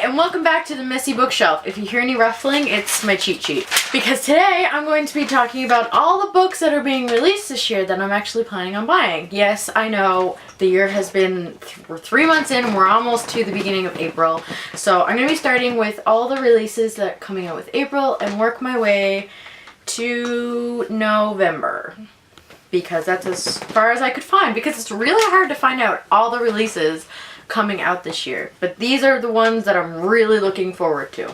and welcome back to the Messy Bookshelf. If you hear any ruffling, it's my cheat sheet. Because today I'm going to be talking about all the books that are being released this year that I'm actually planning on buying. Yes, I know the year has been, we're 3 months in and we're almost to the beginning of April. So I'm going to be starting with all the releases that are coming out with April and work my way to November. Because that's as far as I could find. Because it's really hard to find out all the releases coming out this year, but these are the ones that I'm really looking forward to.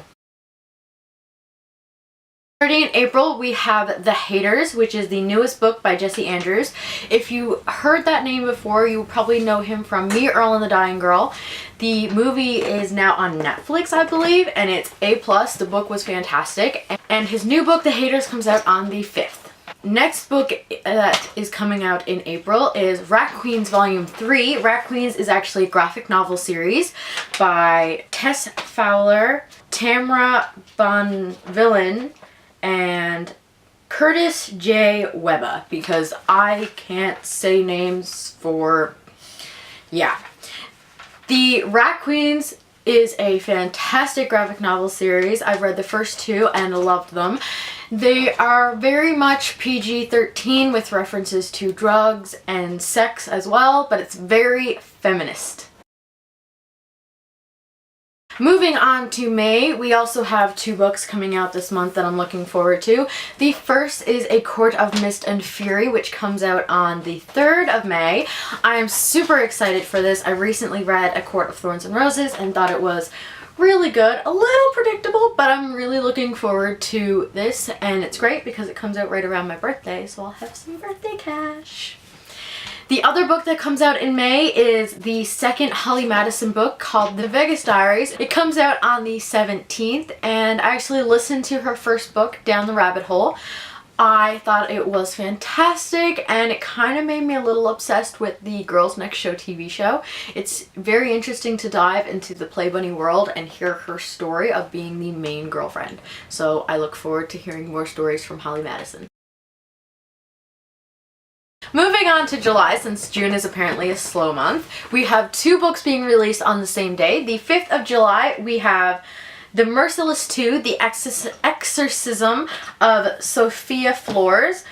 Starting in April, we have The Haters, which is the newest book by Jesse Andrews. If you heard that name before, you probably know him from Me, Earl and the Dying Girl. The movie is now on Netflix, I believe, and it's A+. The book was fantastic, and his new book, The Haters, comes out on the 5th. Next book that is coming out in April is Rat Queens Volume 3. Rat Queens is actually a graphic novel series by Tess Fowler, Tamra Bonvillain, and Curtis J. Webba, because I can't say names for... yeah. The Rat Queens is a fantastic graphic novel series. I've read the first 2 and loved them. They are very much PG-13 with references to drugs and sex as well, but it's very feminist. Moving on to May, we also have 2 books coming out this month that I'm looking forward to. The first is A Court of Mist and Fury, which comes out on the 3rd of May. I am super excited for this. I recently read A Court of Thorns and Roses and thought it was really good. A little predictable, but I'm really looking forward to this, and it's great because it comes out right around my birthday, so I'll have some birthday cash. The other book that comes out in May is the second Holly Madison book called The Vegas Diaries. It comes out on the 17th, and I actually listened to her first book, Down the Rabbit Hole. I thought it was fantastic, and it kind of made me a little obsessed with the Girls Next Show TV show. It's very interesting to dive into the Play Bunny world and hear her story of being the main girlfriend. So I look forward to hearing more stories from Holly Madison. Moving on to July, since June is apparently a slow month, we have 2 books being released on the same day. The 5th of July, we have The Merciless 2, The Exorcism of Sophia Flores.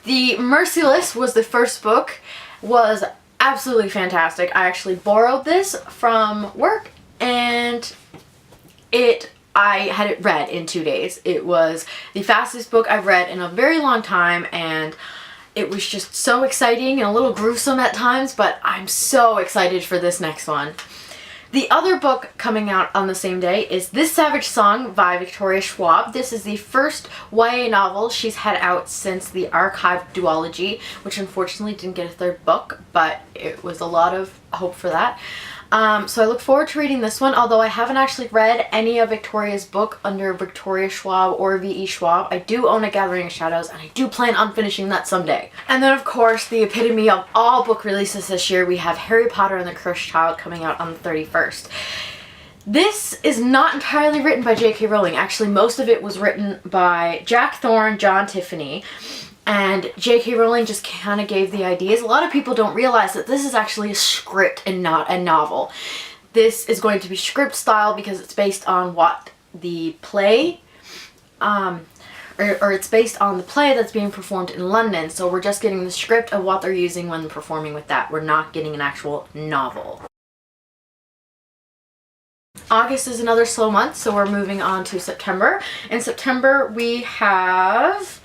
The Merciless was the first book, was absolutely fantastic. I actually borrowed this from work and I had it read in 2 days. It was the fastest book I've read in a very long time, and it was just so exciting and a little gruesome at times, but I'm so excited for this next one. The other book coming out on the same day is This Savage Song by Victoria Schwab. This is the first YA novel she's had out since the archived duology, which unfortunately didn't get a 3rd book, but it was a lot of hope for that. So I look forward to reading this one, although I haven't actually read any of Victoria's book under Victoria Schwab or V.E. Schwab. I do own A Gathering of Shadows, and I do plan on finishing that someday. And then, of course, the epitome of all book releases this year, we have Harry Potter and the Cursed Child coming out on the 31st. This is not entirely written by J.K. Rowling. Actually, most of it was written by Jack Thorne, John Tiffany, and J.K. Rowling just kind of gave the ideas. A lot of people don't realize that this is actually a script and not a novel. This is going to be script style because it's based on what the play, or it's based on the play that's being performed in London. So we're just getting the script of what they're using when performing with that. We're not getting an actual novel. August is another slow month, so we're moving on to September. In September, we have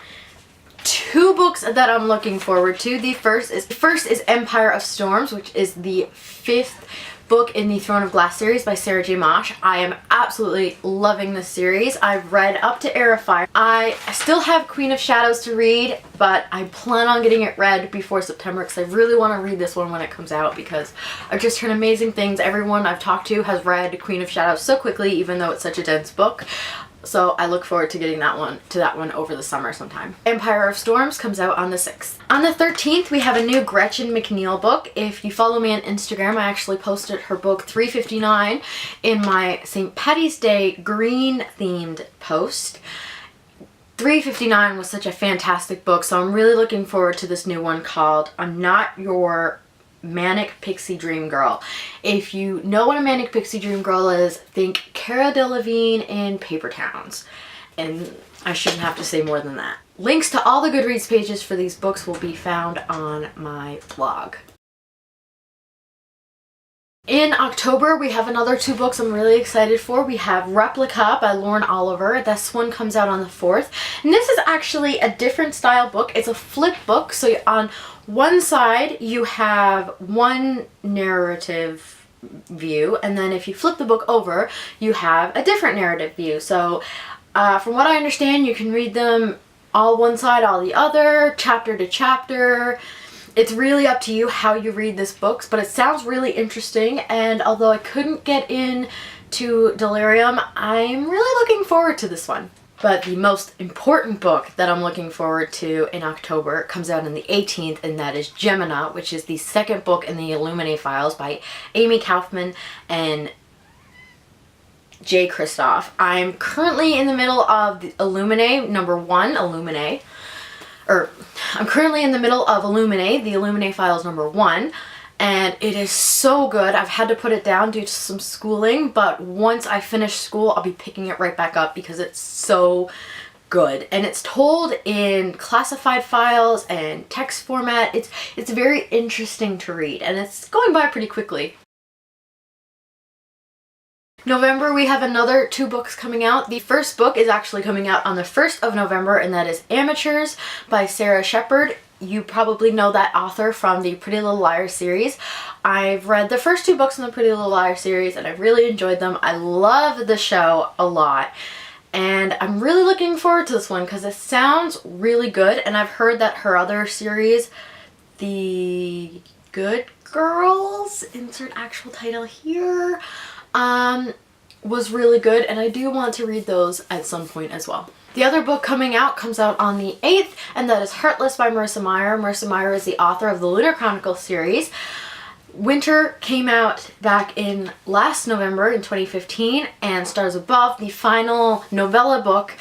2 books that I'm looking forward to. The first is Empire of Storms, which is the 5th book in the Throne of Glass series by Sarah J. Maas. I am absolutely loving this series. I've read up to Heir of Fire. I still have Queen of Shadows to read, but I plan on getting it read before September because I really want to read this one when it comes out because I've just heard amazing things. Everyone I've talked to has read Queen of Shadows so quickly, even though it's such a dense book. So I look forward to getting that one over the summer sometime. Empire of Storms comes out on the 6th. On the 13th, we have a new Gretchen McNeil book. If you follow me on Instagram, I actually posted her book 359 in my St. Patty's Day green themed post. 359 was such a fantastic book, so I'm really looking forward to this new one called I'm Not Your Manic Pixie Dream Girl. If you know what a Manic Pixie Dream Girl is, think Cara Delevingne in Paper Towns. And I shouldn't have to say more than that. Links to all the Goodreads pages for these books will be found on my blog. In October, we have another 2 books I'm really excited for. We have Replica by Lauren Oliver. This one comes out on the 4th. And this is actually a different style book. It's a flip book. So on one side, you have one narrative view. And then if you flip the book over, you have a different narrative view. So from what I understand, you can read them all one side, all the other, chapter to chapter. It's really up to you how you read this book, but it sounds really interesting, and although I couldn't get into Delirium, I'm really looking forward to this one. But the most important book that I'm looking forward to in October comes out on the 18th, and that is Gemina, which is the second book in the Illuminae files by Amy Kaufman and Jay Kristoff. I'm currently in the middle of the Illuminae #1, Illuminae. I'm currently in the middle of Illuminae, the Illuminae files #1, and it is so good. I've had to put it down due to some schooling, but once I finish school, I'll be picking it right back up because it's so good. And it's told in classified files and text format. It's very interesting to read, and it's going by pretty quickly. November, we have another 2 books coming out. The first book is actually coming out on the 1st of November, and that is Amateurs by Sarah Shepard. You probably know that author from the Pretty Little Liars series. I've read the first 2 books in the Pretty Little Liars series, and I've really enjoyed them. I love the show a lot, and I'm really looking forward to this one because it sounds really good, and I've heard that her other series, The Good Girls, insert actual title here, was really good, and I do want to read those at some point as well. The other book coming out comes out on the 8th, and that is Heartless by Marissa Meyer. Marissa Meyer is the author of the Lunar Chronicles series. Winter came out back in last November in 2015, and Stars Above, the final novella book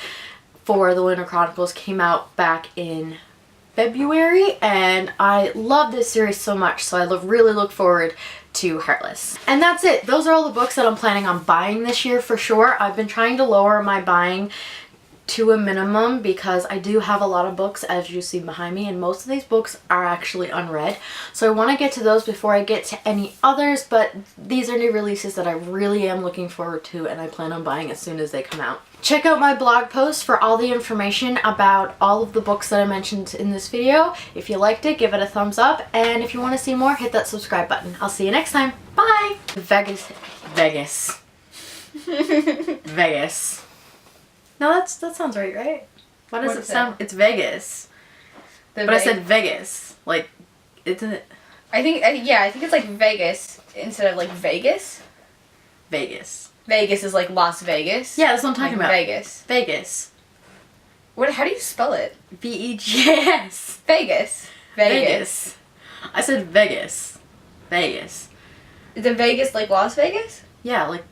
for the Lunar Chronicles, came out back in February, and I love this series so much, so I really look forward to Heartless. And that's it. Those are all the books that I'm planning on buying this year for sure. I've been trying to lower my buying to a minimum because I do have a lot of books, as you see behind me, and most of these books are actually unread. So I want to get to those before I get to any others, but these are new releases that I really am looking forward to, and I plan on buying as soon as they come out. Check out my blog post for all the information about all of the books that I mentioned in this video. If you liked it, give it a thumbs up, and if you want to see more, hit that subscribe button. I'll see you next time. Bye! Vegas. No, that sounds right? Why does it sound? It's Vegas. But I said Vegas. Like, isn't it? I think it's like Vegas instead of like Vegas. Vegas. Vegas is like Las Vegas. Yeah, that's what I'm talking about. Vegas. Vegas. What? How do you spell it? V-E-G-S. Vegas. Vegas. I said Vegas. Vegas. Is it Vegas like Las Vegas? Yeah, like